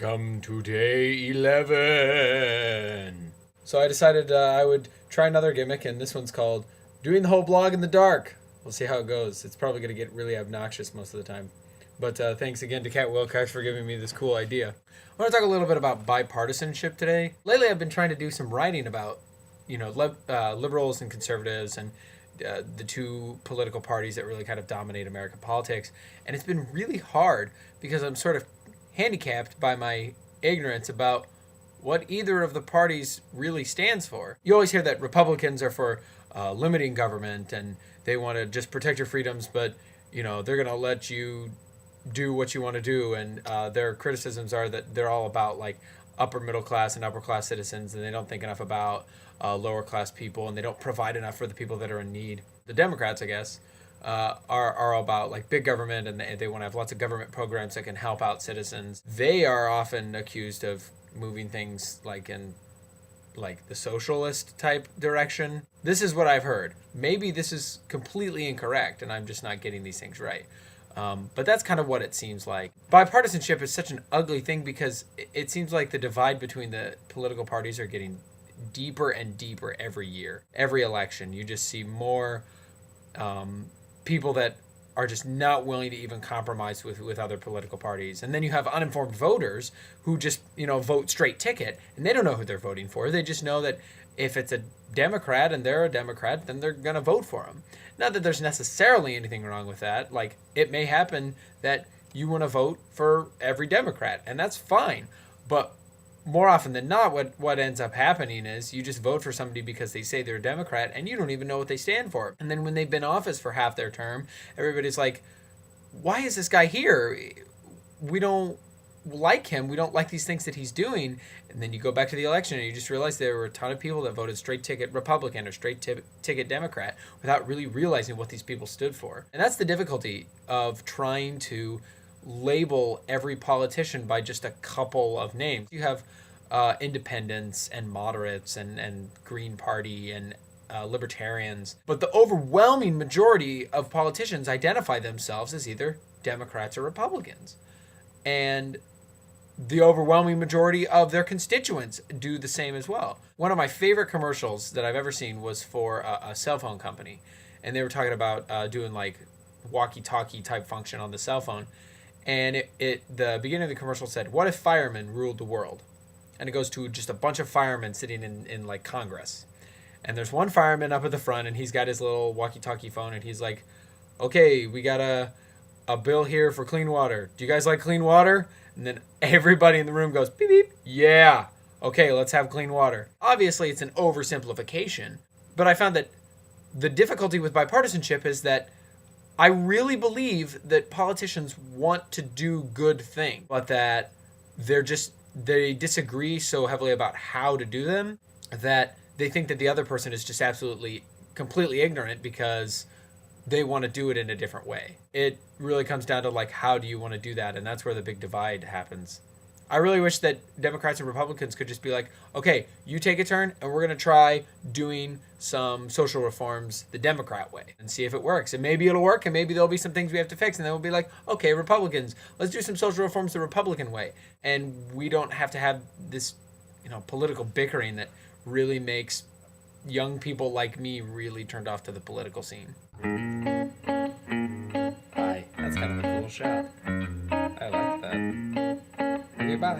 Welcome to day 11. So I decided I would try another gimmick, and this one's called Doing the Whole Blog in the Dark. We'll see how it goes. It's probably going to get really obnoxious most of the time. But thanks again to Kat Wilcox for giving me this cool idea. I want to talk a little bit about bipartisanship today. Lately I've been trying to do some writing about, liberals and conservatives and the two political parties that really kind of dominate American politics. And it's been really hard because I'm sort of handicapped by my ignorance about what either of the parties really stands for. You always hear that Republicans are for limiting government and they want to just protect your freedoms, but they're going to let you do what you want to do, and their criticisms are that they're all about like upper middle class and upper class citizens, and they don't think enough about lower class people, and they don't provide enough for the people that are in need. The Democrats, I guess, are all about like big government, and they want to have lots of government programs that can help out citizens. They are often accused of moving things like in like the socialist type direction. This is what I've heard. Maybe this is completely incorrect, and I'm just not getting these things right. But that's kind of what it seems like. Bipartisanship is such an ugly thing because it seems like the divide between the political parties are getting deeper and deeper every year. Every election, you just see more people that are just not willing to even compromise with other political parties. And then you have uninformed voters who just, vote straight ticket, and they don't know who they're voting for. They just know that if it's a Democrat and they're a Democrat, then they're going to vote for them. Not that there's necessarily anything wrong with that. Like, it may happen that you want to vote for every Democrat, and that's fine. But more often than not, what ends up happening is you just vote for somebody because they say they're a Democrat, and you don't even know what they stand for. And then when they've been in office for half their term, everybody's like, why is this guy here? We don't like him. We don't like these things that he's doing. And then you go back to the election and you just realize there were a ton of people that voted straight ticket Republican or straight ticket Democrat without really realizing what these people stood for. And that's the difficulty of trying to label every politician by just a couple of names. You have independents and moderates and Green Party and libertarians, but the overwhelming majority of politicians identify themselves as either Democrats or Republicans. And the overwhelming majority of their constituents do the same as well. One of my favorite commercials that I've ever seen was for a cell phone company. And they were talking about doing like walkie-talkie type function on the cell phone. And the beginning of the commercial said, "What if firemen ruled the world?" And it goes to just a bunch of firemen sitting in like Congress. And there's one fireman up at the front, and he's got his little walkie-talkie phone, and he's like, "Okay, we got a bill here for clean water. Do you guys like clean water?" And then everybody in the room goes, "Beep, beep. Yeah. Okay, let's have clean water." Obviously, it's an oversimplification, but I found that the difficulty with bipartisanship is that I really believe that politicians want to do good things, but that they disagree so heavily about how to do them that they think that the other person is just absolutely, completely ignorant because they want to do it in a different way. It really comes down to like, how do you want to do that? And that's where the big divide happens. I really wish that Democrats and Republicans could just be like, okay, you take a turn and we're going to try doing some social reforms the Democrat way and see if it works. And maybe it'll work, and maybe there'll be some things we have to fix, and then we'll be like, okay, Republicans, let's do some social reforms the Republican way. And we don't have to have this, political bickering that really makes young people like me really turned off to the political scene. Hi, that's kind of a cool shot. I like that. Okay, bye.